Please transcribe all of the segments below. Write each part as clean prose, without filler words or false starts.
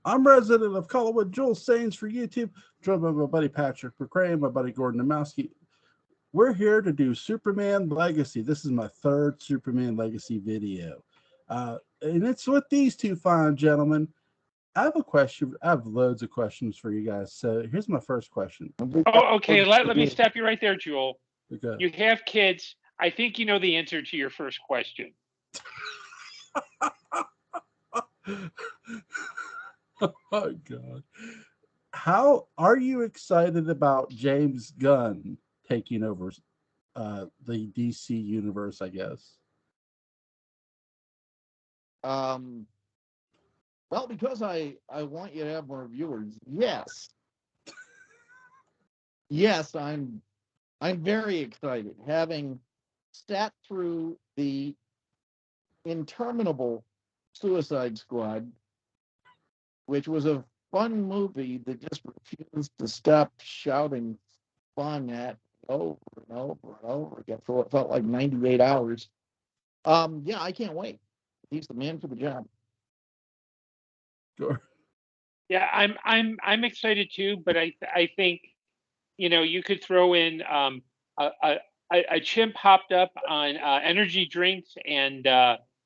I'm resident of Collinwood, Joel Sains for YouTube, joined by my buddy Patrick McCray and my buddy Gordon Dymowski. We're here to do Superman Legacy. This is my third Superman Legacy video. And it's with these two fine gentlemen. I have a question. I have loads of questions for you guys. So here's my first question. Oh, okay. Let me stop you right there, Joel. Okay. You have kids. I think you know the answer to your first question. Oh my God. How are you excited about James Gunn taking over the DC universe, I guess? Well, because I want you to have more viewers. Yes. Yes, I'm very excited. Having sat through the interminable Suicide Squad, which was a fun movie that just refused to stop shouting fun at over and over and over again for what felt like 98 hours. Yeah, I can't wait. He's the man for the job. Sure. Yeah, I'm excited too, but I think you could throw in a, a a chimp hopped up on energy drinks and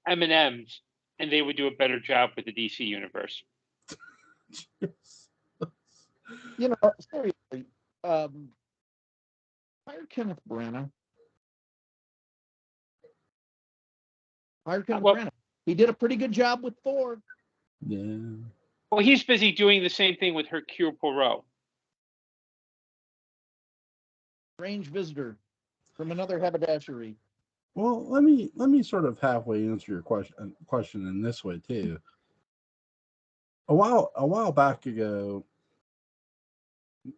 M&Ms, and they would do a better job with the DC universe. Seriously, um, hire Kenneth Branagh. Hire Kenneth Well, Branagh. He did a pretty good job with Thor. Yeah. well, he's busy doing the same thing with Hercule Poirot. Strange visitor from another haberdashery. Well, let me sort of halfway answer your question in this way too. A while back ago,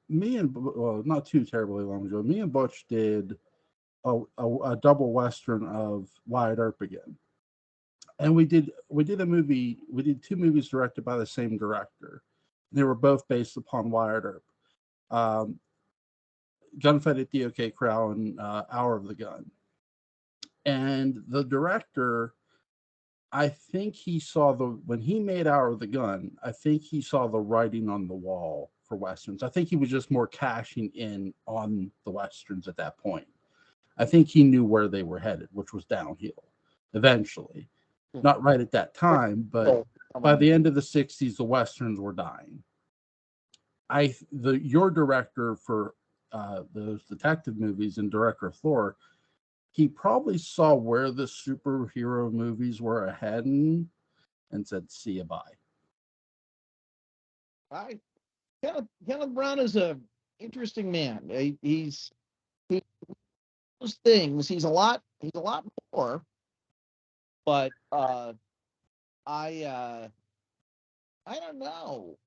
not too terribly long ago, me and Butch did a double western of Wyatt Earp again, and we did a movie. We did two movies directed by the same director. They were both based upon Wyatt Earp. Um, Gunfight at the OK Corral and Hour of the Gun. And the director, I think he saw when he made Hour of the Gun, I think he saw the writing on the wall for westerns. I think he was just more cashing in on the westerns at that point. I think he knew where they were headed, which was downhill eventually. Not right at that time, but by the end of the 60s, the westerns were dying. Your director for those detective movies and director of Thor, he probably saw where the superhero movies were ahead and said, "See you, bye." Kenneth Branagh is a interesting man. He knows things. He's a lot more. But I don't know.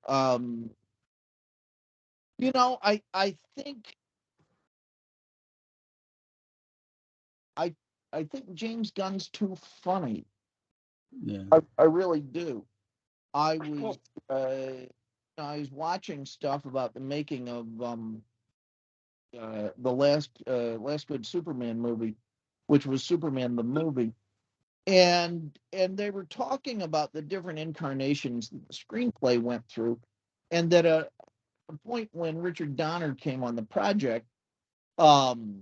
I think I think James Gunn's too funny. Yeah. I really do. I was I was watching stuff about the making of the last good Superman movie, which was Superman the movie, and they were talking about the different incarnations that the screenplay went through, and that a point when Richard Donner came on the project, um,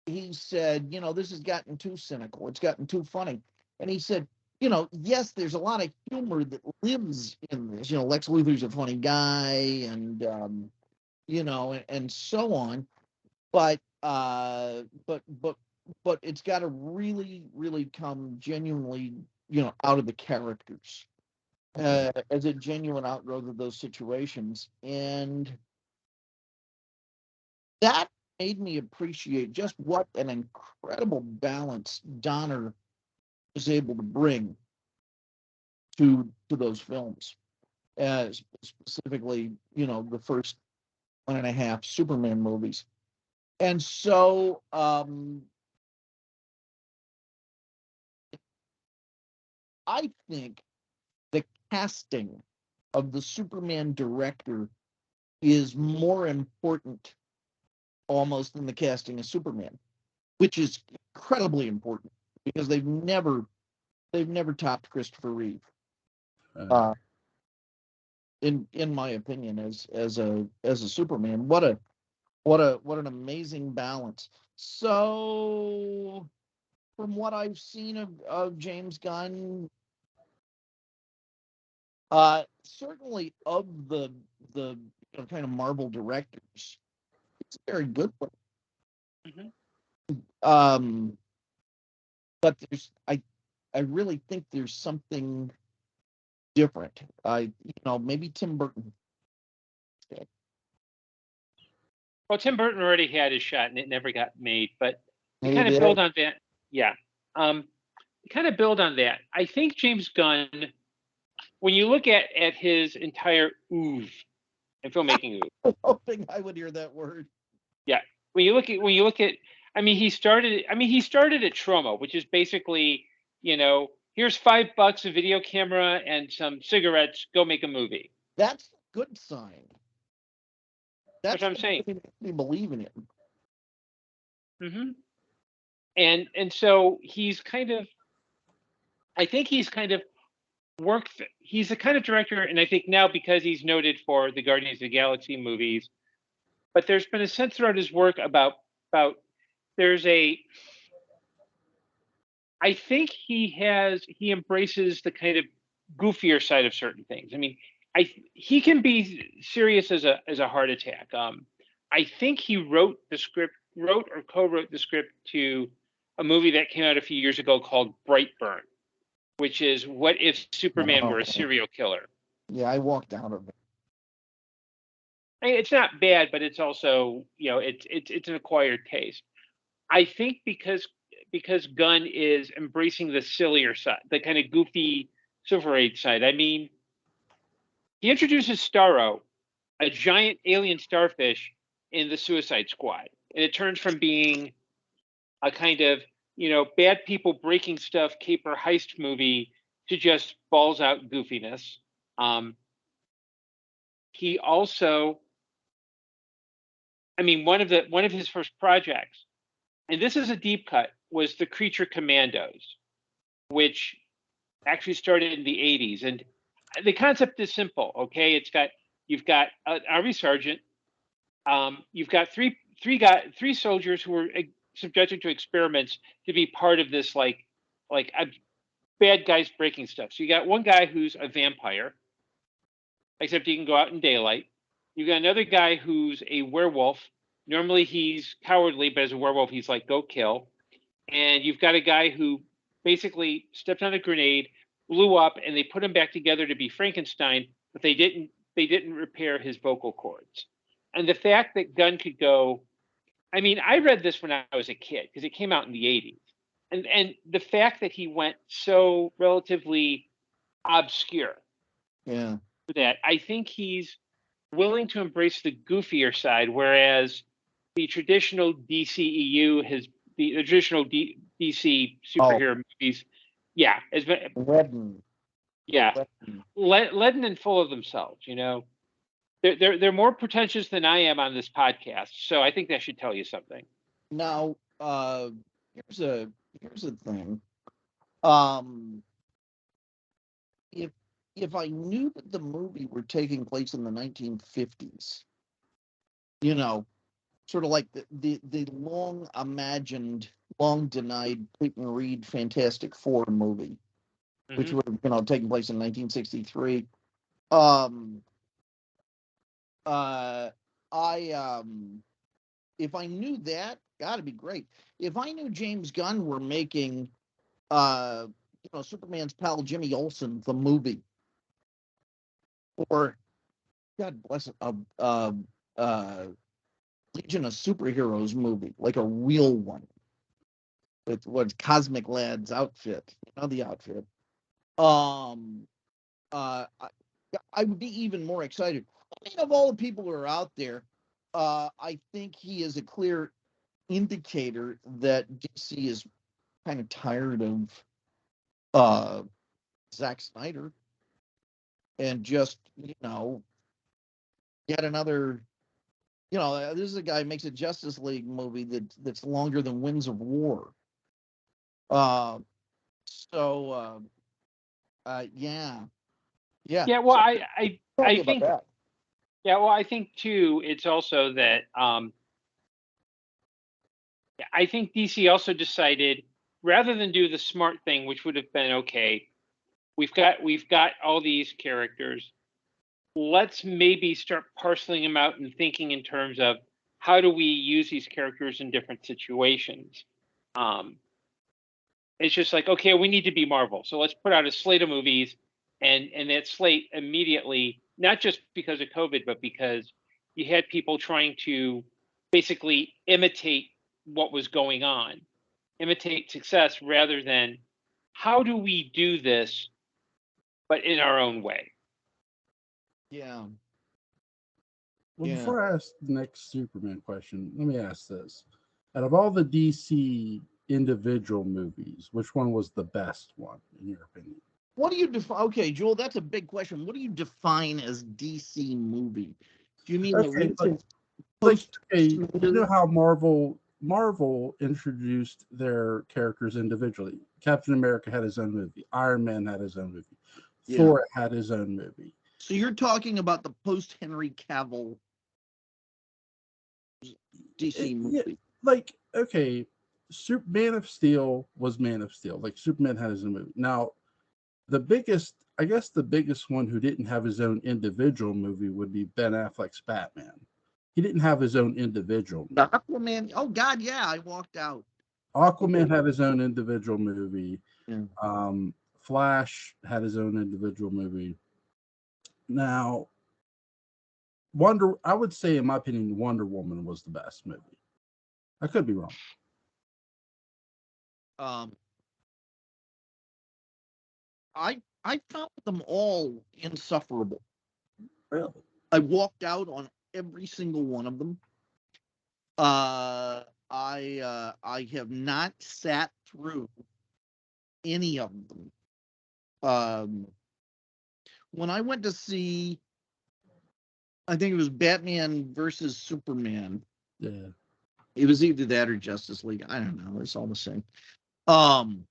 he said, this has gotten too cynical. It's gotten too funny. And he said, yes, there's a lot of humor that lives in this. Lex Luthor's a funny guy, and and so on. But it's got to really, really come genuinely, out of the characters as a genuine outgrowth of those situations, and that made me appreciate just what an incredible balance Donner was able to bring to those films, specifically, the first one and a half Superman movies. And so I think the casting of the Superman director is more important almost than the casting of Superman, which is incredibly important because they've never topped Christopher Reeve. in my opinion, as a Superman. What an amazing balance. So, from what I've seen of James Gunn, certainly of the kind of Marvel directors, it's a very good one. Mm-hmm. But I really think there's something different. Maybe Tim Burton. Well, Tim Burton already had his shot and it never got made, but to Maybe kind of they- build on that, yeah. To kind of build on that, I think James Gunn, when you look at his entire oeuvre in filmmaking oeuvre, hoping I would hear that word. yeah. When you look at, I mean, he started at Troma, which is basically, here's $5, a video camera, and some cigarettes. Go make a movie. That's a good sign. That's what I'm saying. We believe in it. Mm-hmm. And so I think he's kind of worked. He's the kind of director, and I think now because he's noted for the Guardians of the Galaxy movies, but there's been a sense throughout his work about there's a. I think he embraces the kind of goofier side of certain things. I mean, he can be serious as a heart attack. I think he wrote or co-wrote the script to a movie that came out a few years ago called Brightburn, which is what if Superman were a serial killer? Yeah, I walked out of it. I mean, it's not bad, but it's also, it's an acquired taste. I think because Gunn is embracing the sillier side, the kind of goofy Silver Age side. I mean, he introduces Starro, a giant alien starfish, in the Suicide Squad, and it turns from being a kind of bad people breaking stuff caper heist movie to just balls out goofiness. He also, I mean, one of his first projects, and this is a deep cut, was the Creature Commandos, which actually started in the 80s. And the concept is simple, okay? You've got an army sergeant, you've got three soldiers who were subjected to experiments to be part of this like bad guys breaking stuff. So you got one guy who's a vampire, except he can go out in daylight. You got another guy who's a werewolf. Normally he's cowardly, but as a werewolf he's like go kill. And you've got a guy who basically stepped on a grenade, blew up, and they put him back together to be Frankenstein, but they didn't repair his vocal cords. And the fact that Gunn could go, I mean, I read this when I was a kid because it came out in the 80s. And the fact that he went so relatively obscure. Yeah. For that, I think he's willing to embrace the goofier side, whereas the traditional DCEU the traditional DC superhero movies, yeah, has been Leaden. yeah, leaden and full of themselves. They're more pretentious than I am on this podcast, so I think that should tell you something. Now, here's a thing. If I knew that the movie were taking place in the 1950s, sort of like the long imagined, long denied Peyton Reed Fantastic Four movie, which would have taken place in 1963. If I knew that, gotta be great. If I knew James Gunn were making Superman's pal Jimmy Olsen the movie, or God bless it, Legion of Superheroes movie, like a real one with what Cosmic Lad's outfit, the outfit. I would be even more excited. I mean, of all the people who are out there, I think he is a clear indicator that DC is kind of tired of Zack Snyder and just yet another. This is a guy who makes a Justice League movie that's longer than Winds of War. Yeah. Yeah, well, Tell me about think, that. yeah, well, I think too, it's also that I think DC also decided rather than do the smart thing, which would have been okay, we've got all these characters. Let's maybe start parceling them out and thinking in terms of how do we use these characters in different situations. It's just like, okay, we need to be Marvel, so let's put out a slate of movies, and that slate immediately, not just because of COVID, but because you had people trying to basically imitate what was going on, imitate success rather than how do we do this, but in our own way. Yeah. Well, Yeah. before I ask the next Superman question, let me ask this. Out of all the DC individual movies, which one was the best one, in your opinion? What do you define? Okay, Joel, that's a big question. What do you define as DC movie? Do you mean the Okay, recent okay, you know post? how Marvel introduced their characters individually. Captain America had his own movie. Iron Man had his own movie. Yeah. Thor had his own movie. So you're talking about the post Henry Cavill DC movie. Like, okay, Man of Steel was Man of Steel. Like, Superman had his own movie. Now, I guess the biggest one who didn't have his own individual movie would be Ben Affleck's Batman. He didn't have his own individual movie. The Aquaman. Oh God, yeah, I walked out. Aquaman had his own individual movie. Yeah. Flash had his own individual movie. Now, I would say, in my opinion, Wonder Woman was the best movie. I could be wrong. I found them all insufferable. Really? I walked out on every single one of them. I have not sat through any of them. When I went to see, I think it was Batman versus Superman. Yeah. It was either that or Justice League. I don't know. It's all the same. When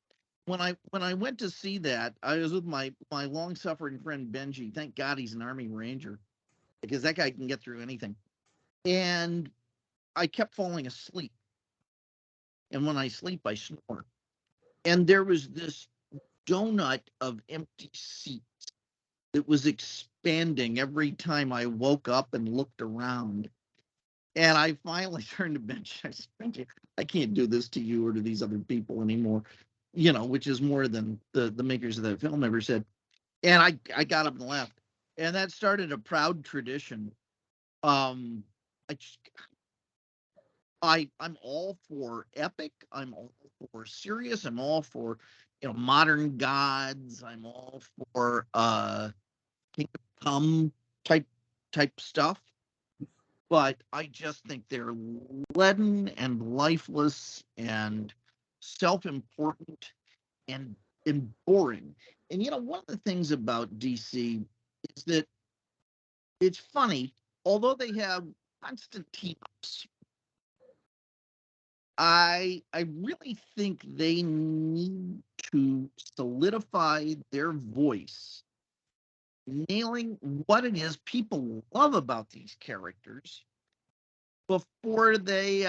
I went to see that, I was with my long-suffering friend Benji. Thank God he's an Army Ranger, because that guy can get through anything. And I kept falling asleep. And when I sleep, I snore. And there was this donut of empty seats that was expanding every time I woke up and looked around. And I finally turned to Benji. I said, Benji, I can't do this to you or to these other people anymore, which is more than the makers of that film ever said. And I got up and left. And that started a proud tradition. I'm all for epic. I'm all for serious. I'm all for, modern gods. I'm all for Kingdom Come type stuff. But I just think they're leaden and lifeless and self-important and boring. And one of the things about DC is that it's funny, although they have constant team-ups, I really think they need to solidify their voice, nailing what it is people love about these characters before they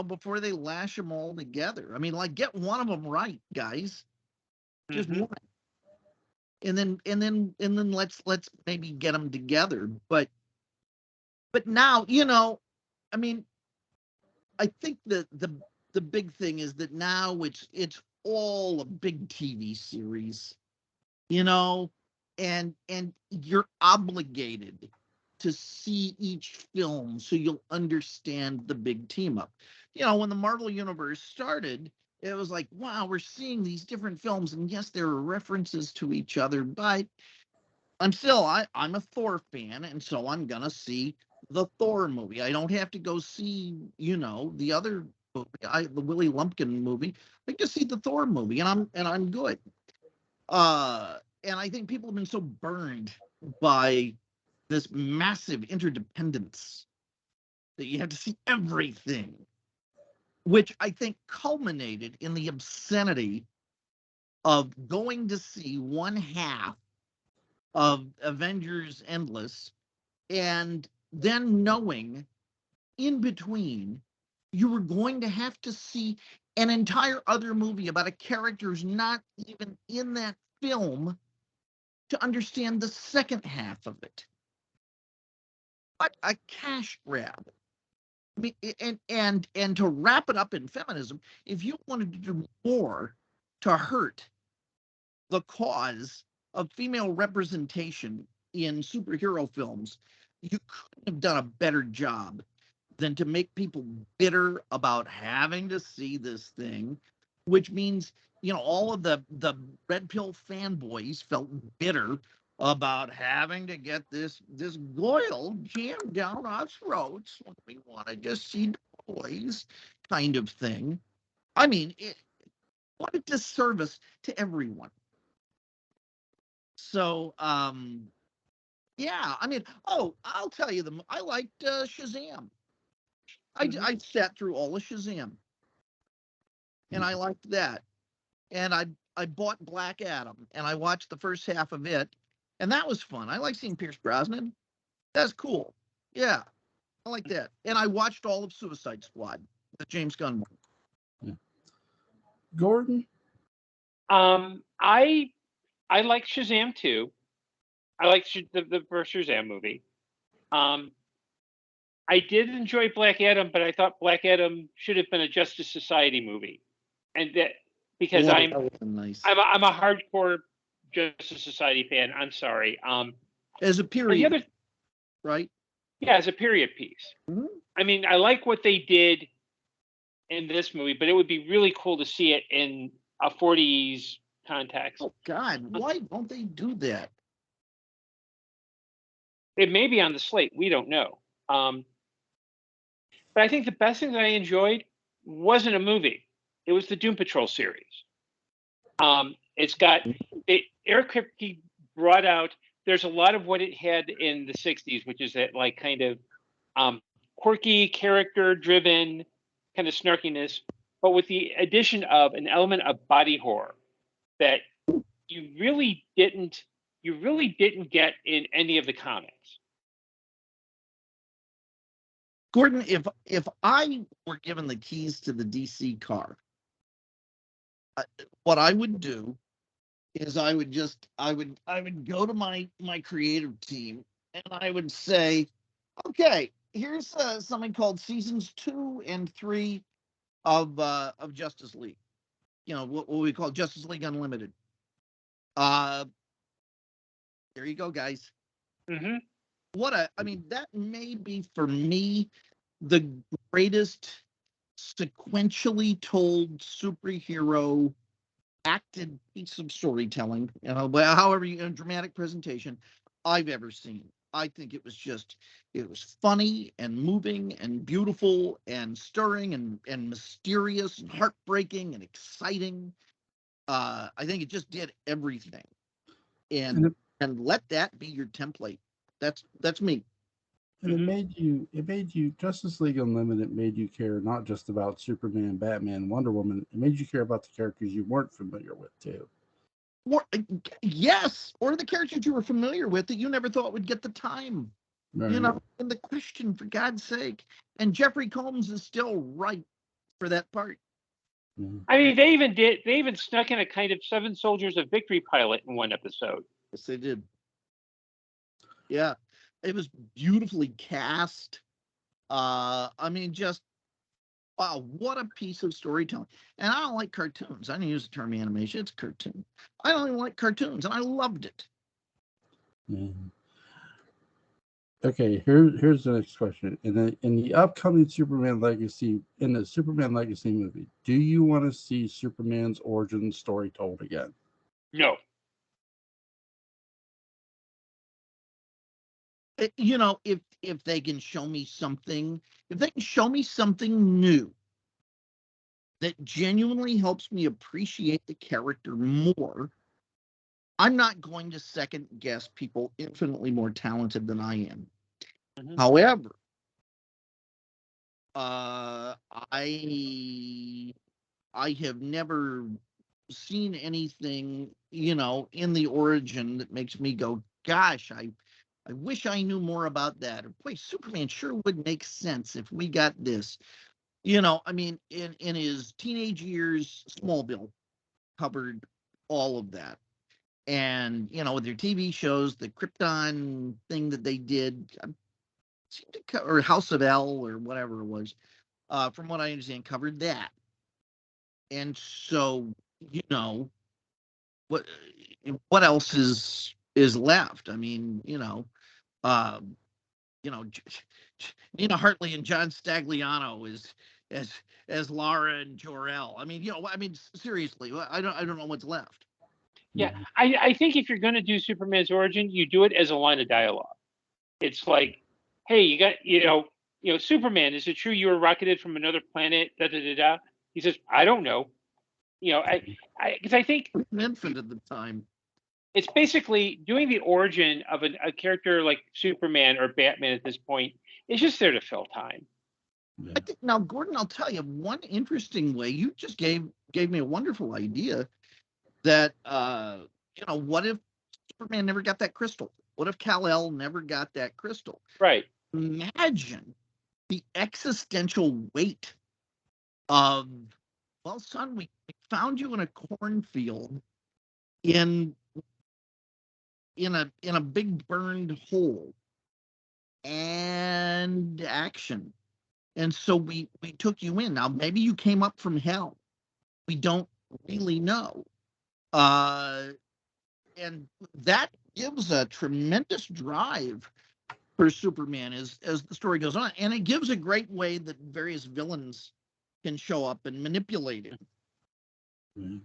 before they lash them all together. I mean, like, get one of them right, guys. Just one. And then let's maybe get them together. But now, I mean, I think that the big thing is that now it's all a big TV series, and you're obligated to see each film so you'll understand the big team up. When the Marvel Universe started, it was like, wow, we're seeing these different films, and yes, there are references to each other, but I'm a Thor fan, and so I'm gonna see the Thor movie. I don't have to go see, the other movie, the Willie Lumpkin movie. I can see the Thor movie, and I'm good. And I think people have been so burned by this massive interdependence that you have to see everything, which I think culminated in the obscenity of going to see one half of Avengers Endless, and then knowing in between you were going to have to see an entire other movie about a character who's not even in that film to understand the second half of it. What a cash grab. I mean, and to wrap it up in feminism, if you wanted to do more to hurt the cause of female representation in superhero films, you couldn't have done a better job than to make people bitter about having to see this thing, which means, all of the red pill fanboys felt bitter about having to get this goyle jammed down our throats when we want to just see boys, kind of thing. I mean, what a disservice to everyone. So, yeah, I mean, I'll tell you, I liked Shazam. I sat through all of Shazam, and I liked that. And I bought Black Adam, and I watched the first half of it, and that was fun. I like seeing Pierce Brosnan. That's cool. Yeah, I like that. And I watched all of Suicide Squad, the James Gunn one. Yeah. Gordon? I like Shazam too. I like the first Shazam movie. I did enjoy Black Adam, but I thought Black Adam should have been a Justice Society movie, and that because That was nice. I'm a hardcore Justice Society fan. I'm sorry. As a period, right? Yeah, as a period piece. Mm-hmm. I mean, I like what they did in this movie, but it would be really cool to see it in a 40s context. Oh God, why don't they do that? It may be on the slate. We don't know. But I think the best thing that I enjoyed wasn't a movie. It was the Doom Patrol series. It's got Eric Kripke brought out. There's a lot of what it had in the '60s, which is that like kind of quirky, character-driven kind of snarkiness, but with the addition of an element of body horror that you really didn't get in any of the comics. Gordon, if I were given the keys to the DC car, what I would do is I would go to my creative team and I would say, okay, here's something called seasons 2 and 3 of Justice League. What we call Justice League Unlimited. There you go, guys. Mm-hmm. That may be for me the greatest sequentially told superhero acted piece of storytelling, however dramatic presentation I've ever seen. I think it was funny and moving and beautiful and stirring and mysterious and heartbreaking and exciting. I think it just did everything. And let that be your template. That's me. And it made you Justice League Unlimited made you care not just about Superman, Batman, Wonder Woman. It made you care about the characters you weren't familiar with too. Yes, or the characters you were familiar with that you never thought would get the time. Right. And the question, for God's sake. And Jeffrey Combs is still right for that part. Mm-hmm. I mean, they even snuck in a kind of Seven Soldiers of Victory pilot in one episode. Yes, they did. Yeah. It was beautifully cast. Just wow, what a piece of storytelling. And I don't like cartoons. I don't use the term animation. It's cartoon. I don't even like cartoons, and I loved it. Mm-hmm. Okay, here's the next question. In the upcoming Superman Legacy movie, do you want to see Superman's origin story told again? No. If they can show me something, new that genuinely helps me appreciate the character more, I'm not going to second guess people infinitely more talented than I am. Mm-hmm. However, I have never seen anything, in the origin that makes me go, gosh, I wish I knew more about that. Or, boy, Superman sure would make sense if we got this. I mean, in his teenage years, Smallville covered all of that. And, with their TV shows, the Krypton thing that they did, or House of L or whatever it was, from what I understand, covered that. And so, what else is left? I mean, um, Nina Hartley and John Stagliano as Lara and Jor-El. I mean, seriously, I don't know what's left. Yeah, I think if you're going to do Superman's origin, you do it as a line of dialogue. It's like, hey, you got, Superman, is it true you were rocketed from another planet? Da da da da. He says, I don't know. Because I think an infant at the time. It's basically doing the origin of a character like Superman or Batman at this point. It's just there to fill time. I think, now, Gordon, I'll tell you one interesting way. You just gave me a wonderful idea that what if Superman never got that crystal? What if Kal-El never got that crystal? Right. Imagine the existential weight of, well, son, we found you in a cornfield in a big burned hole, and action. And so we took you in. Now, maybe you came up from hell. We don't really know. And that gives a tremendous drive for Superman as the story goes on. And it gives a great way that various villains can show up and manipulate him. Mm-hmm.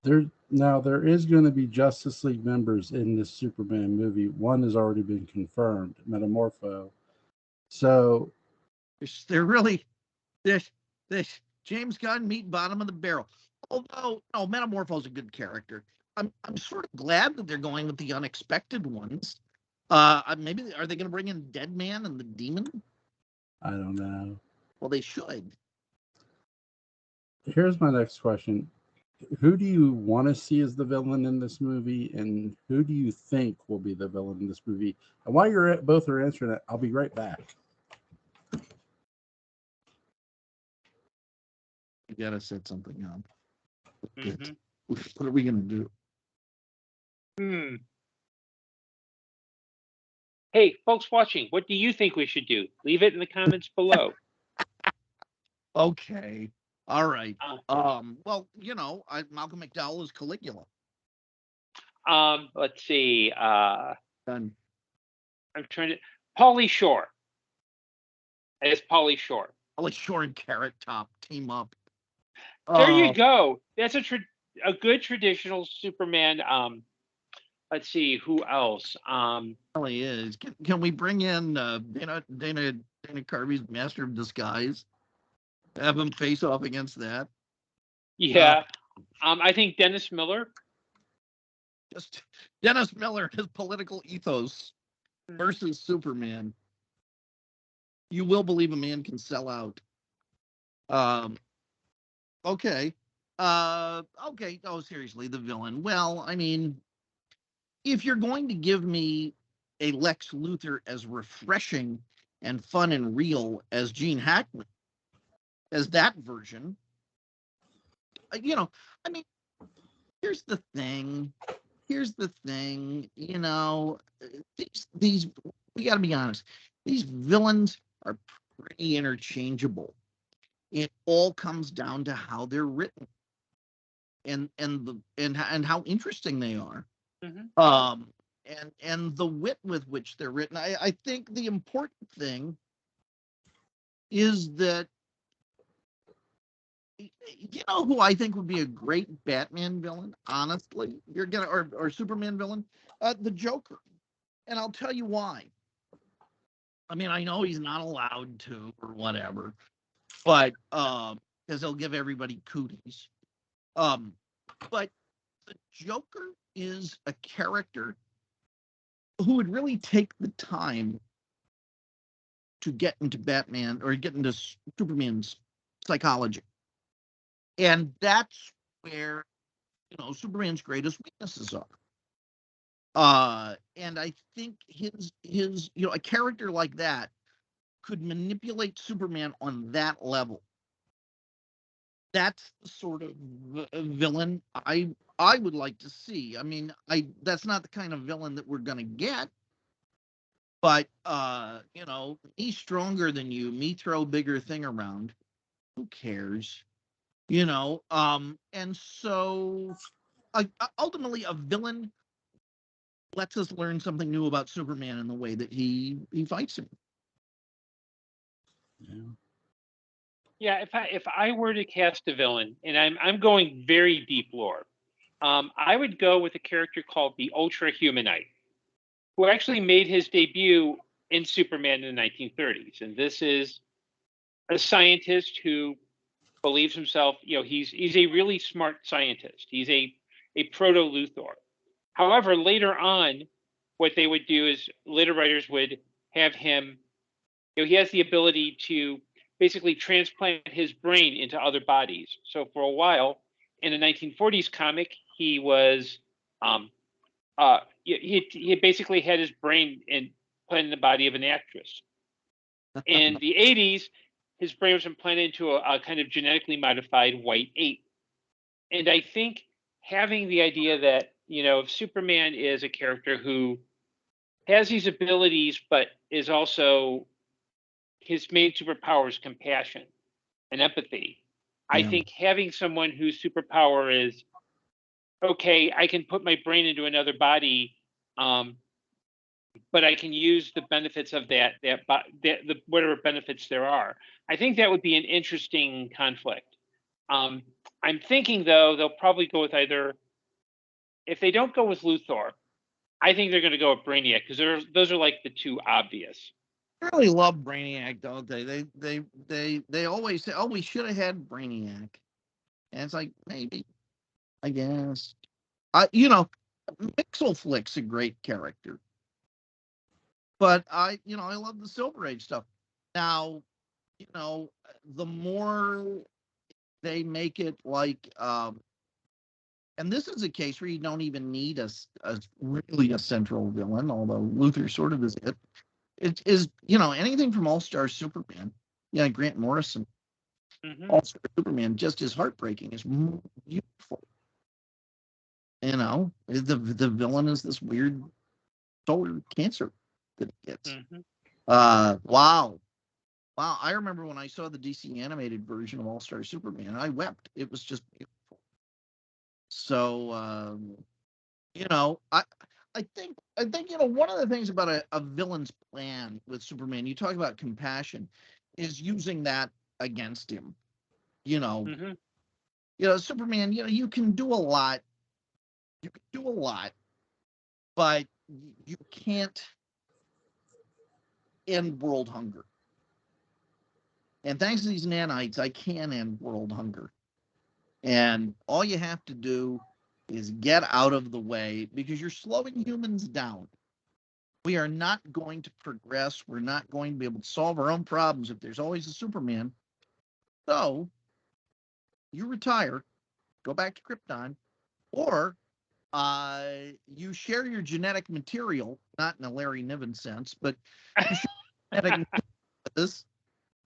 There is going to be Justice League members in this Superman movie. One has already been confirmed, Metamorpho. So they're really this James Gunn meat bottom of the barrel. Although no, Metamorpho's a good character. I'm sort of glad that they're going with the unexpected ones. Maybe are they going to bring in Deadman and the Demon? I don't know. Well, they should. Here's my next question. Who do you want to see as the villain in this movie, and who do you think will be the villain in this movie? And while you're both are answering it, I'll be right back. You gotta set something up. Mm-hmm. What are we gonna do? Hey, folks watching, what do you think we should do? Leave it in the comments below. Okay. All right. Well, Malcolm McDowell is Caligula. Let's see. Done. I'm trying to. Pauly Shore. It's Pauly Shore. Pauly Shore and Carrot Top team up. There you go. That's a good traditional Superman. Let's see who else. Really is. Can we bring in Dana Carvey's Master of Disguise? Have him face off against that. Yeah. I think Dennis Miller. Just Dennis Miller, his political ethos versus Superman. You will believe a man can sell out. Okay. Okay. Oh, seriously, the villain. Well, I mean, if you're going to give me a Lex Luthor as refreshing and fun and real as Gene Hackman, as that version, I mean, here's the thing. These we got to be honest. These villains are pretty interchangeable. It all comes down to how they're written and how interesting they are. Mm-hmm. And the wit with which they're written. I think the important thing is that who I think would be a great Batman villain, honestly, or Superman villain, the Joker. And I'll tell you why. I mean, I know he's not allowed to or whatever, but because he'll give everybody cooties. But the Joker is a character who would really take the time to get into Batman or get into Superman's psychology. And that's where, Superman's greatest weaknesses are. And I think his a character like that could manipulate Superman on that level. That's the sort of villain I would like to see. I mean, that's not the kind of villain that we're going to get. But me stronger than you, me throw bigger thing around. Who cares? And so ultimately a villain lets us learn something new about Superman in the way that he fights him. Yeah. Yeah, if I were to cast a villain, and I'm going very deep lore, I would go with a character called the Ultra Humanite, who actually made his debut in Superman in the 1930s. And this is a scientist who believes himself, he's a really smart scientist. He's a proto Luthor. However, later on, what they would do is later writers would have him, he has the ability to basically transplant his brain into other bodies. So for a while, in a 1940s comic, he was, he basically had his brain put in the body of an actress. In the 80s, his brain was implanted into a kind of genetically modified white ape. And I think having the idea that, if Superman is a character who has these abilities, but is also his main superpower is compassion and empathy. I think having someone whose superpower is, okay, I can put my brain into another body, but I can use the benefits of the whatever benefits there are. I think that would be an interesting conflict. I'm thinking though they'll probably go with either. If they don't go with Luthor, I think they're going to go with Brainiac because those are like the two obvious. I really love Brainiac, don't they? They always say, "Oh, we should have had Brainiac," and it's like maybe, I guess. Mixel-Flick's a great character, but I love the Silver Age stuff. Now, the more they make it like, and this is a case where you don't even need a really a central villain, although Luthor sort of is it. It is, anything from All-Star Superman. Yeah, Grant Morrison. Mm-hmm. All-Star Superman, just as heartbreaking, is beautiful. The villain is this weird solar cancer that it gets. Mm-hmm. Wow. I remember when I saw the DC animated version of All-Star Superman, I wept. It was just beautiful. So, I think one of the things about a villain's plan with Superman, you talk about compassion, is using that against him. Mm-hmm. Superman, you can do a lot. You can do a lot, but you can't end world hunger. And thanks to these nanites, I can end world hunger. And all you have to do is get out of the way because you're slowing humans down. We are not going to progress. We're not going to be able to solve our own problems if there's always a Superman. So you retire, go back to Krypton, or you share your genetic material, not in a Larry Niven sense, but you share genetic material,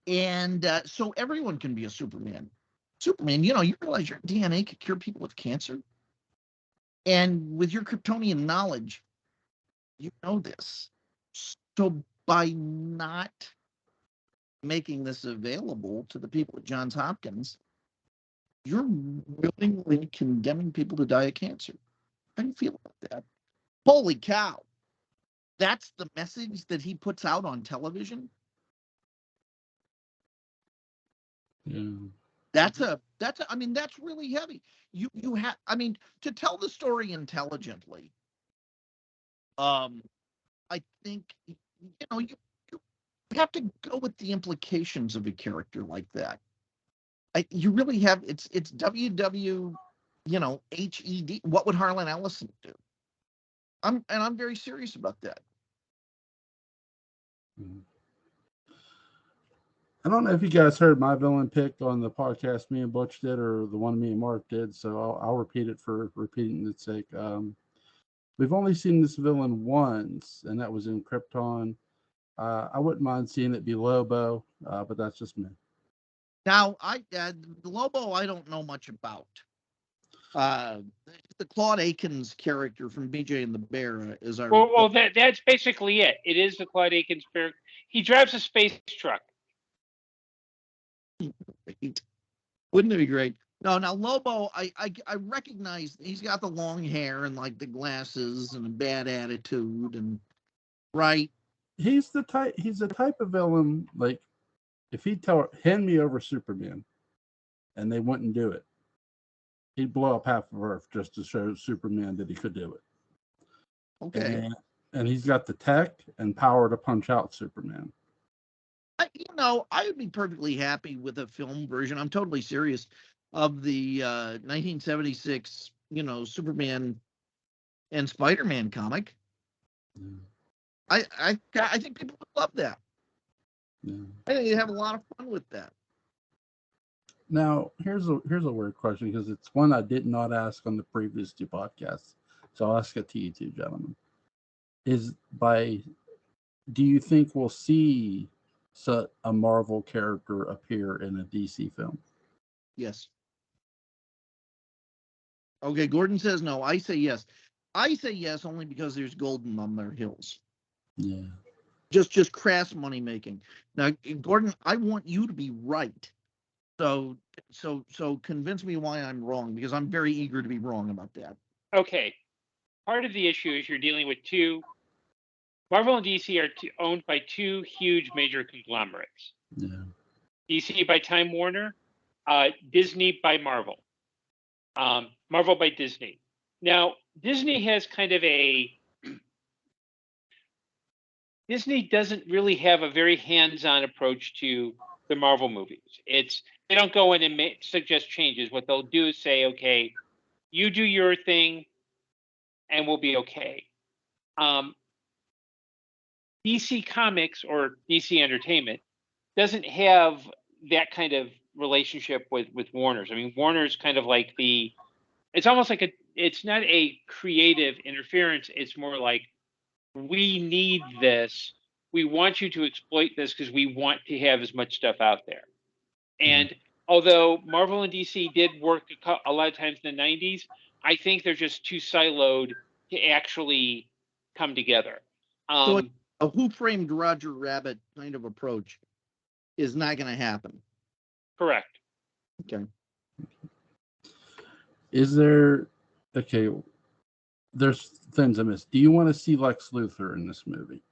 and so everyone can be a Superman. Superman, you realize your DNA could cure people with cancer? And with your Kryptonian knowledge, you know this. So by not making this available to the people at Johns Hopkins, you're willingly condemning people to die of cancer. How do you feel about that? Holy cow. That's the message that he puts out on television? Yeah. That's really heavy. You have, to tell the story intelligently, I think, you have to go with the implications of a character like that. You really have, it's WW, HED. What would Harlan Ellison do? I'm very serious about that. I don't know if you guys heard my villain pick on the podcast me and Butch did, or the one me and Mark did. So I'll repeat it for repeating its sake. We've only seen this villain once, and that was in Krypton. I wouldn't mind seeing it be Lobo, but that's just me. Now, Lobo, I don't know much about. The Claude Akins character from BJ and the Bear is our. Well, that's basically it. It is the Claude Akins character. He drives a space truck. Wouldn't it be great? No, now Lobo, I recognize he's got the long hair and like the glasses and a bad attitude and right. He's the type. He's the type of villain. Like, if he'd hand me over Superman, and they wouldn't do it, he'd blow up half of Earth just to show Superman that he could do it. Okay. And he's got the tech and power to punch out Superman. I would be perfectly happy with a film version. I'm totally serious, of the 1976, Superman and Spider-Man comic. Yeah. I think people would love that. Yeah. I think you'd have a lot of fun with that. Now, here's a weird question, because it's one I did not ask on the previous two podcasts. So I'll ask it to you two gentlemen. Do you think we'll see a Marvel character appear in a DC film? Yes. Okay, Gordon says no. I say yes. I say yes only because there's golden on their hills. Yeah. Just crass money making. Now, Gordon, I want you to be right. So convince me why I'm wrong, because I'm very eager to be wrong about that. Okay. Part of the issue is you're dealing with Marvel and DC are owned by two huge major conglomerates. Yeah. DC by Time Warner, Disney by Marvel. Marvel by Disney. Now, Disney has kind of Disney doesn't really have a very hands-on approach to the Marvel movies. They don't go in and suggest changes. What they'll do is say, okay, you do your thing, and we'll be okay. DC Comics or DC Entertainment doesn't have that kind of relationship with Warner's. I mean, Warner's kind of like it's almost like it's not a creative interference. It's more like, we need this. We want you to exploit this because we want to have as much stuff out there. And although Marvel and DC did work a lot of times in the 90s, I think they're just too siloed to actually come together. So a Who Framed Roger Rabbit kind of approach is not going to happen. Correct. Okay. There's things I missed. Do you want to see Lex Luthor in this movie?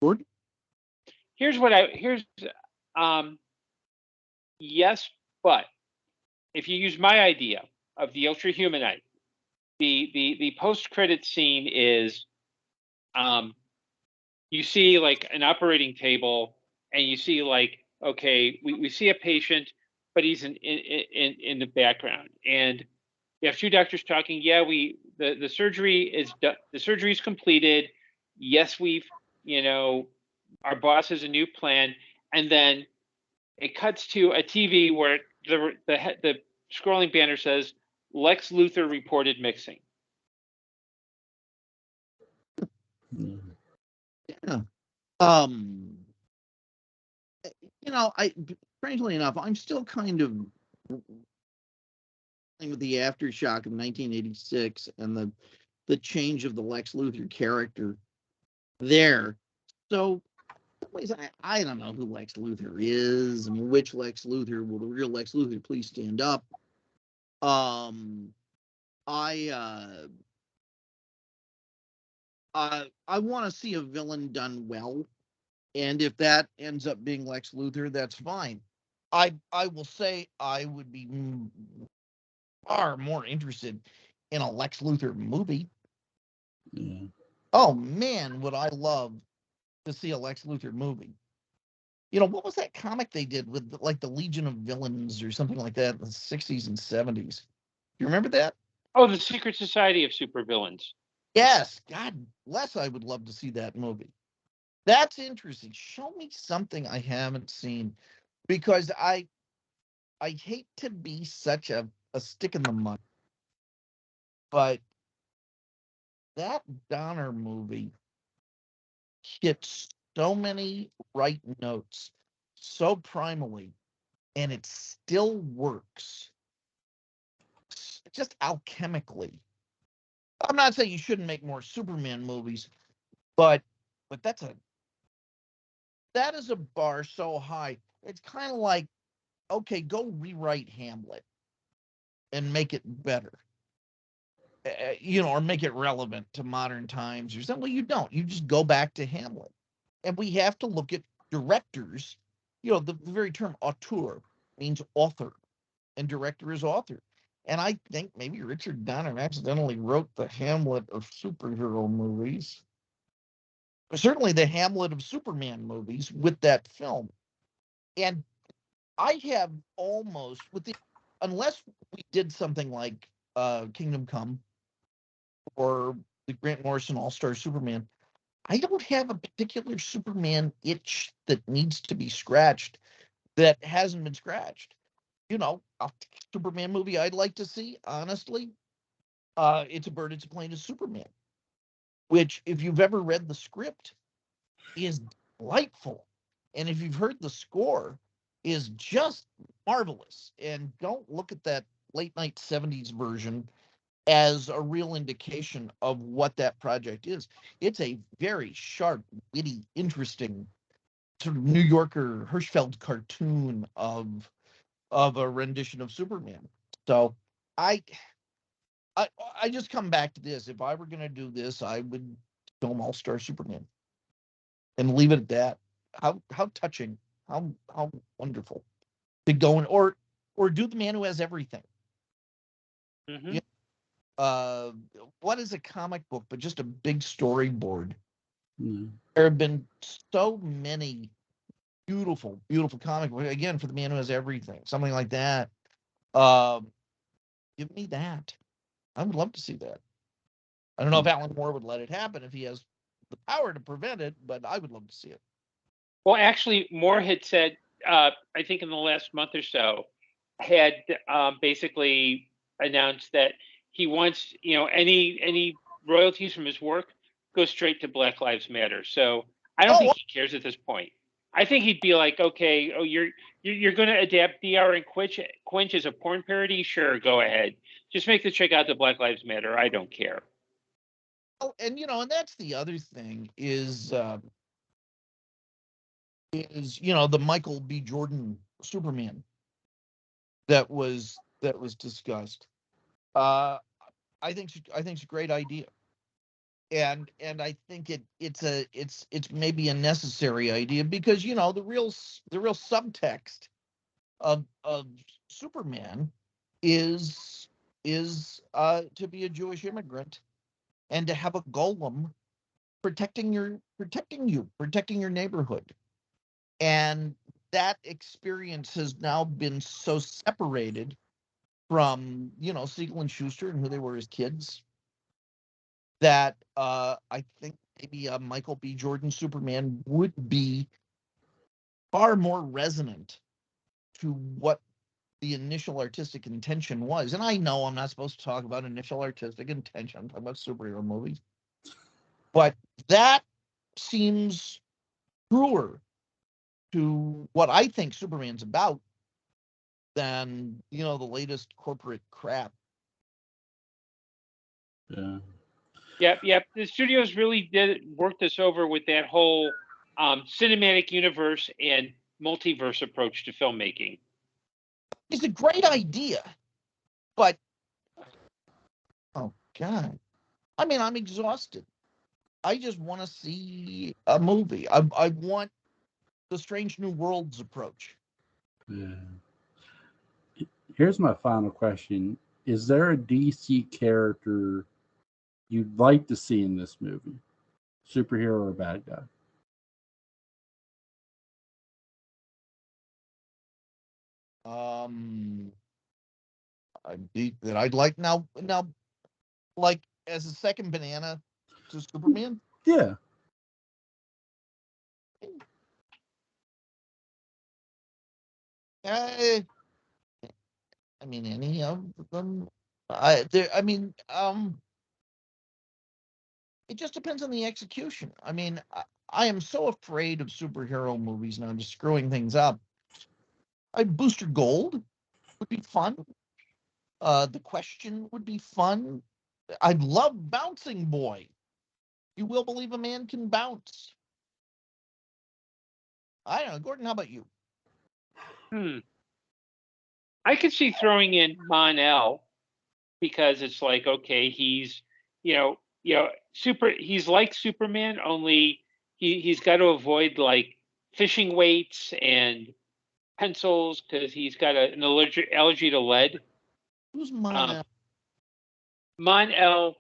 Gordon? Yes, but if you use my idea of the Ultra Humanite, the post-credit scene is, you see like an operating table, and you see like, okay, we see a patient, but he's in the background, and you have two doctors talking. Yeah, the surgery is done. The surgery is completed. Yes, our boss has a new plan, and then it cuts to a TV where the scrolling banner says Lex Luthor reported mixing. Yeah. Strangely enough, I'm still kind of with the aftershock of 1986 and the change of the Lex Luthor character there. So, I don't know who Lex Luthor is and which Lex Luthor. Will the real Lex Luthor please stand up? I want to see a villain done well, and if that ends up being Lex Luthor, that's fine. I will say I would be far more interested in a Lex Luthor movie. Yeah. Oh man, would I love to see a Lex Luthor movie. What was that comic they did with like the Legion of Villains or something like that in the 60s and 70s? You remember that? Oh, the Secret Society of Supervillains. Yes. God bless, I would love to see that movie. That's interesting. Show me something I haven't seen, because I hate to be such a stick in the mud. But that Donner movie hits so many right notes so primally, and it still works just alchemically. I'm not saying you shouldn't make more Superman movies, but that is a bar so high. It's kind of like, okay, go rewrite Hamlet and make it better. Or make it relevant to modern times or something. Well, you don't. You just go back to Hamlet. And we have to look at directors. The very term auteur means author, and director is author. And I think maybe Richard Donner accidentally wrote the Hamlet of superhero movies. Certainly the Hamlet of Superman movies with that film. And I have almost, unless we did something like Kingdom Come or the Grant Morrison All-Star Superman, I don't have a particular Superman itch that needs to be scratched that hasn't been scratched. A Superman movie I'd like to see, honestly, It's a Bird, It's a Plane, It's Superman, which, if you've ever read the script, is delightful. And if you've heard the score, is just marvelous. And don't look at that late night 70s version as a real indication of what that project is. It's a very sharp, witty, interesting sort of New Yorker Hirschfeld cartoon of a rendition of Superman. So I just come back to this. If I were going to do this, I would film All-Star Superman and leave it at that. How touching, how wonderful to go in, or do The Man Who Has Everything. Mm-hmm. What is a comic book but just a big storyboard? Mm. There have been so many beautiful comic books, again, for The Man Who Has Everything, something like that. Give me that. I would love to see that. I don't know if Alan Moore would let it happen if he has the power to prevent it, but I would love to see it. Well, actually, Moore had said, I think in the last month or so, had basically announced that he wants, any royalties from his work go straight to Black Lives Matter. So I don't think he cares at this point. I think he'd be like, okay, you're going to adapt DR and Quench as a porn parody? Sure, go ahead. Just make the check out to Black Lives Matter. I don't care. Oh, and and that's the other thing is the Michael B. Jordan Superman that was discussed. I think it's a great idea, and I think it's maybe a necessary idea, because the real subtext of Superman is to be a Jewish immigrant and to have a golem protecting you, protecting your neighborhood. And that experience has now been so separated from, Siegel and Schuster and who they were as kids, that I think maybe a Michael B. Jordan Superman would be far more resonant to what the initial artistic intention was. And I know I'm not supposed to talk about initial artistic intention. I'm talking about superhero movies. But that seems truer to what I think Superman's about than, the latest corporate crap. Yeah. Yep. The studios really did work this over with that whole cinematic universe and multiverse approach to filmmaking. It's a great idea, but oh God, I mean, I'm exhausted. I just want to see a movie. I want the Strange New Worlds approach. Yeah. Here's my final question: is there a DC character you'd like to see in this movie, superhero or bad guy? I'd like now, like, as a second banana to Superman. Yeah. I mean, any of them I mean, it just depends on the execution. I mean, I am so afraid of superhero movies now, just screwing things up. Booster Gold would be fun. The Question would be fun. I'd love Bouncing Boy. You will believe a man can bounce. I don't know, Gordon. How about you? I could see throwing in Mon-El because it's like, okay, he's he's like Superman, only he's got to avoid like fishing weights and pencils because he's got an allergy to lead. Who's Mon-El? Mon-El.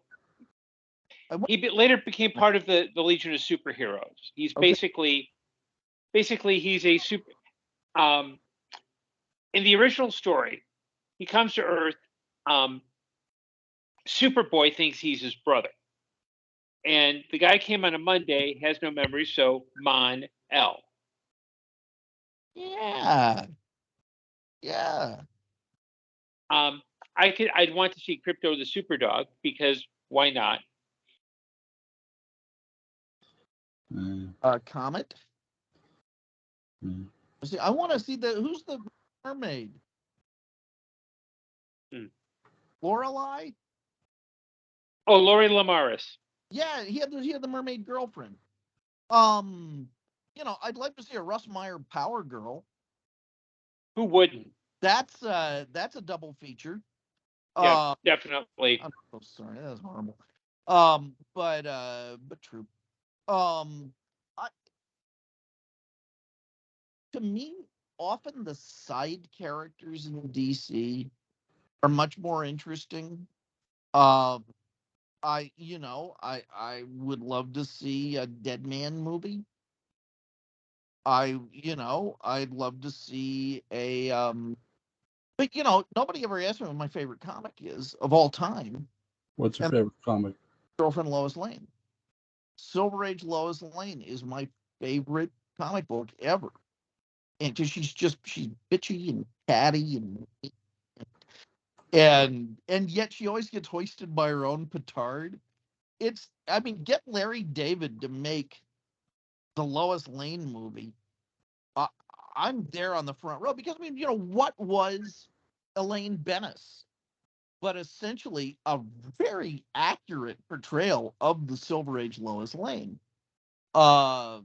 He later became part of the Legion of Superheroes. He's basically he's a super. In the original story, he comes to Earth. Superboy thinks he's his brother, and the guy came on a Monday, has no memory, so Mon-El. Yeah. I'd want to see Crypto the Superdog because why not? Comet. See, I want to see who's the mermaid? Lorelei. Oh, Lori Lamaris. Yeah, he had the mermaid girlfriend. I'd like to see a Russ Meyer Power Girl. Who wouldn't? That's a double feature. Yeah, definitely. I'm so sorry, that was horrible. But true. To me, often the side characters in DC are much more interesting. I would love to see a Dead Man movie. I'd love to see a but nobody ever asked me what my favorite comic is of all time. What's your favorite comic? Girlfriend Lois Lane. Silver Age Lois Lane is my favorite comic book ever. And because she's bitchy and catty and yet she always gets hoisted by her own petard. Get Larry David to make the Lois Lane movie. I'm there on the front row because what was Elaine Bennis, but essentially a very accurate portrayal of the Silver Age Lois Lane. Two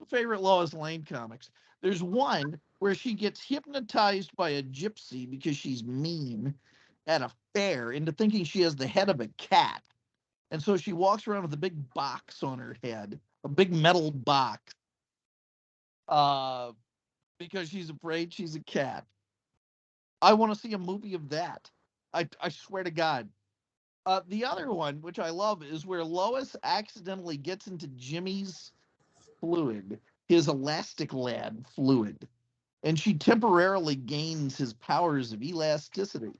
favorite Lois Lane comics. There's one where she gets hypnotized by a gypsy because she's mean at a fair into thinking she has the head of a cat. And so she walks around with a big box on her head, a big metal box, because she's afraid she's a cat. I want to see a movie of that. I swear to God. The other one, which I love, is where Lois accidentally gets into Jimmy's fluid, his elastic lad fluid, and she temporarily gains his powers of elasticity.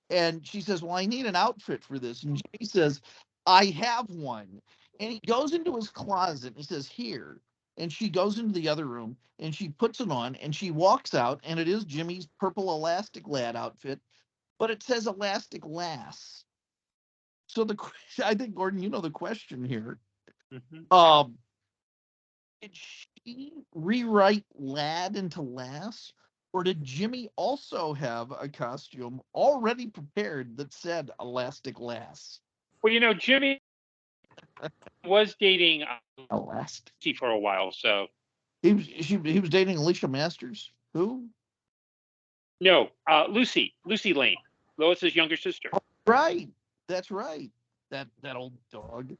And she says, well, I need an outfit for this. And Jimmy says, I have one. And he goes into his closet and he says, here. And she goes into the other room and she puts it on and she walks out, and it is Jimmy's purple elastic lad outfit, but it says elastic lass. So I think, Gordon, you know the question here. Mm-hmm. Did she rewrite lad into lass? Or did Jimmy also have a costume already prepared that said elastic lass? Well, Jimmy was dating Elastic for a while, so he was dating Alicia Masters. Who? No, Lucy Lane, Lois's younger sister. Right, that's right. That old dog.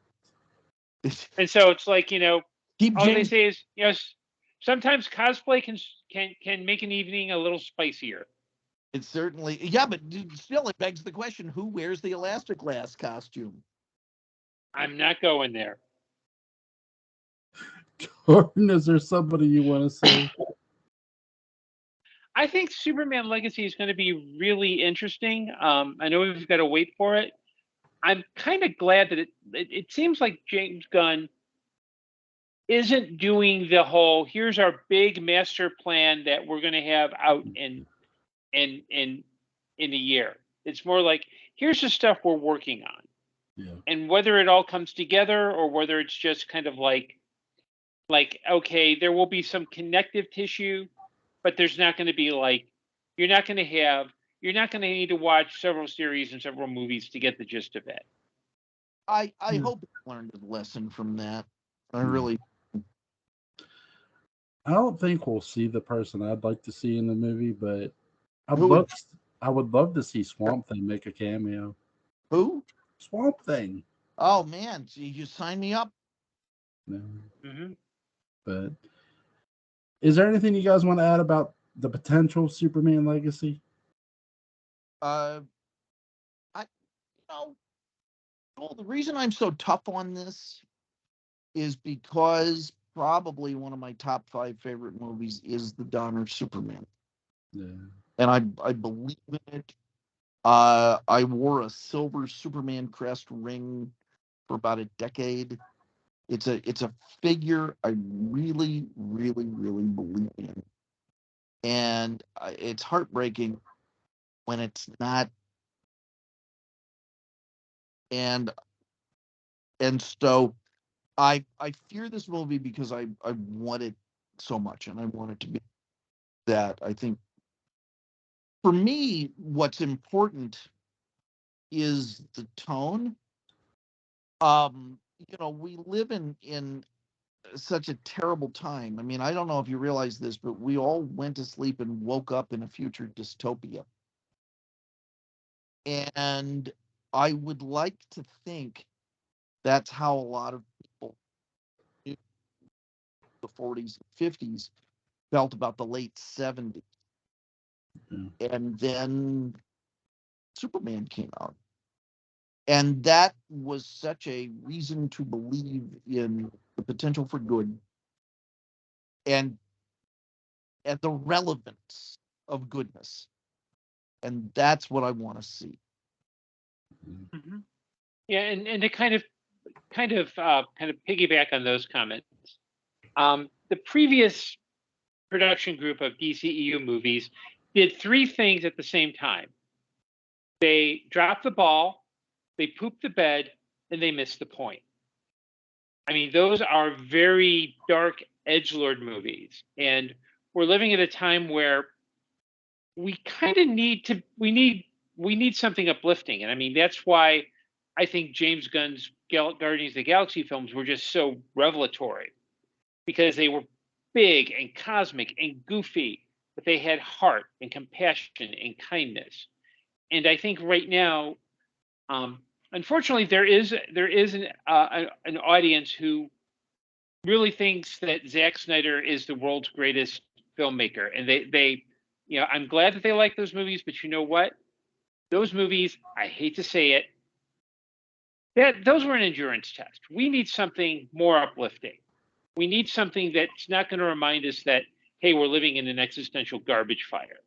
And so it's like all they say is sometimes cosplay can make an evening a little spicier. It certainly, yeah, but still, it begs the question: who wears the elastic lass costume? I'm not going there. Gordon, is there somebody you want to say? I think Superman Legacy is going to be really interesting. I know we've got to wait for it. I'm kind of glad that it seems like James Gunn isn't doing the whole here's our big master plan that we're going to have out in a year. It's more like, here's the stuff we're working on. Yeah. And whether it all comes together or whether it's just kind of like, okay, there will be some connective tissue, but there's not going to be like, you're not going to need to watch several series and several movies to get the gist of it. I hope I learned a lesson from that. I really. I don't think we'll see the person I'd like to see in the movie, but I would love to see Swamp Thing make a cameo. Who? Swamp Thing. Oh man, you sign me up. No. Mm-hmm. But is there anything you guys want to add about the potential Superman legacy? Well, the reason I'm so tough on this is because probably one of my top 5 favorite movies is the Donner Superman. Yeah. And I believe in it. I wore a silver Superman crest ring for about a decade. It's a figure I really, really, really believe in. And it's heartbreaking when it's not. And so I fear this movie because I want it so much, and I want it to be that. I think for me, what's important is the tone. We live in such a terrible time. I mean, I don't know if you realize this, but we all went to sleep and woke up in a future dystopia. And I would like to think that's how a lot of people in the 40s and 50s felt about the late 70s. And then Superman came out. And that was such a reason to believe in the potential for good and the relevance of goodness. And that's what I want to see. Mm-hmm. Yeah, and to kind of piggyback on those comments, the previous production group of DCEU movies did 3 things at the same time. They dropped the ball, they pooped the bed, and they missed the point. I mean, those are very dark edgelord movies, and we're living at a time where we kind of need something uplifting. And I mean, that's why I think James Gunn's Guardians of the Galaxy films were just so revelatory, because they were big and cosmic and goofy, but they had heart and compassion and kindness. And I think right now, unfortunately, there is an audience who really thinks that Zack Snyder is the world's greatest filmmaker, and they I'm glad that they like those movies, but you know what? Those movies, I hate to say it, those were an endurance test. We need something more uplifting. We need something that's not going to remind us that, hey, we're living in an existential garbage fire.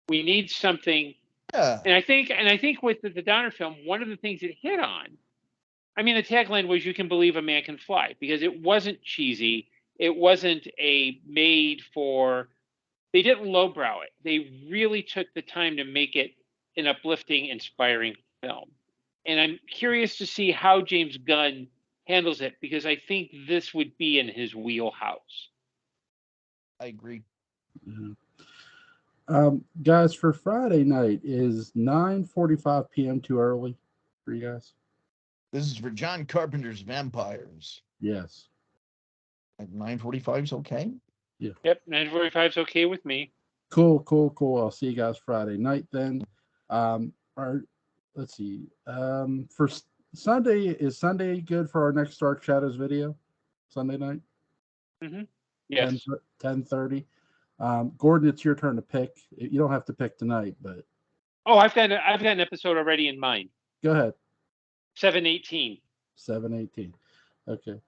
We need something. Yeah. And I think with the Donner film, one of the things it hit on, I mean, the tagline was "You can believe a man can fly," because it wasn't cheesy. It wasn't made for. They didn't lowbrow it. They really took the time to make it an uplifting, inspiring film. And I'm curious to see how James Gunn handles it, because I think this would be in his wheelhouse. I agree. Guys, for Friday night, is 9:45 p.m. too early for you guys? This is for John Carpenter's Vampires. Yes. At 9:45 is okay? Yeah. Yep, 9:45 is okay with me. Cool. I'll see you guys Friday night then. Let's see. For Sunday, is Sunday good for our next Dark Shadows video? Sunday night? Mm-hmm. Yes. 10:30. Gordon, it's your turn to pick. You don't have to pick tonight, but I've got an episode already in mind. Go ahead. 7:18. 7:18. Okay.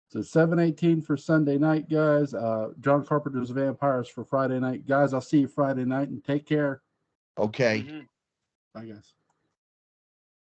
So 7:18 for Sunday night, guys. John Carpenter's Vampires for Friday night. Guys, I'll see you Friday night, and take care. Okay. Mm-hmm. Bye, guys.